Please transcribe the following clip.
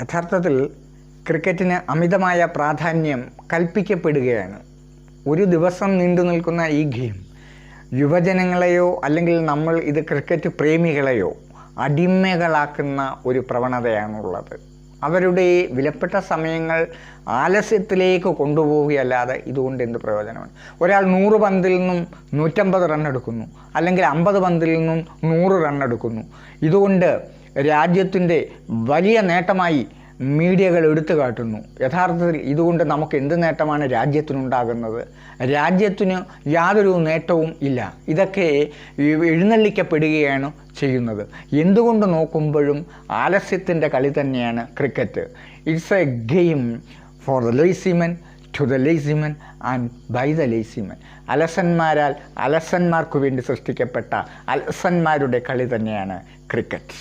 യഥാർത്ഥത്തിൽ ക്രിക്കറ്റിന് അമിതമായ പ്രാധാന്യം കൽപ്പിക്കപ്പെടുകയാണ്. ഒരു ദിവസം നീണ്ടു നിൽക്കുന്ന ഈ ഗെയിം യുവജനങ്ങളെയോ അല്ലെങ്കിൽ നമ്മൾ ഇത് ക്രിക്കറ്റ് പ്രേമികളെയോ അടിമകളാക്കുന്ന ഒരു പ്രവണതയാണുള്ളത്. അവരുടെ വിലപ്പെട്ട സമയങ്ങൾ ആലസ്യത്തിലേക്ക് കൊണ്ടുപോവുകയല്ലാതെ ഇതുകൊണ്ട് എന്ത് പ്രയോജനമാണ്? ഒരാൾ 100 പന്തിൽ നിന്നും 150 റൺ എടുക്കുന്നു, അല്ലെങ്കിൽ 50 പന്തിൽ നിന്നും 100 റൺ എടുക്കുന്നു. ഇതുകൊണ്ട് രാജ്യത്തിൻ്റെ വലിയ നേട്ടമായി മീഡിയകൾ എടുത്തു കാട്ടുന്നു. യഥാർത്ഥത്തിൽ ഇതുകൊണ്ട് നമുക്ക് എന്ത് നേട്ടമാണ് രാജ്യത്തിനുണ്ടാകുന്നത്? രാജ്യത്തിന് യാതൊരു നേട്ടവും ഇല്ല. ഇതൊക്കെ എഴുന്നള്ളിക്കപ്പെടുകയാണ് ചെയ്യുന്നത്. എന്തുകൊണ്ട് നോക്കുമ്പോഴും ആലസ്യത്തിൻ്റെ കളി തന്നെയാണ് cricket. It's a game for the lazy men, to the lazy men and by the lazy men. അലസന്മാരാൽ അലസന്മാർക്ക് വേണ്ടി സൃഷ്ടിക്കപ്പെട്ട അലസന്മാരുടെ കളി തന്നെയാണ് ക്രിക്കറ്റ്.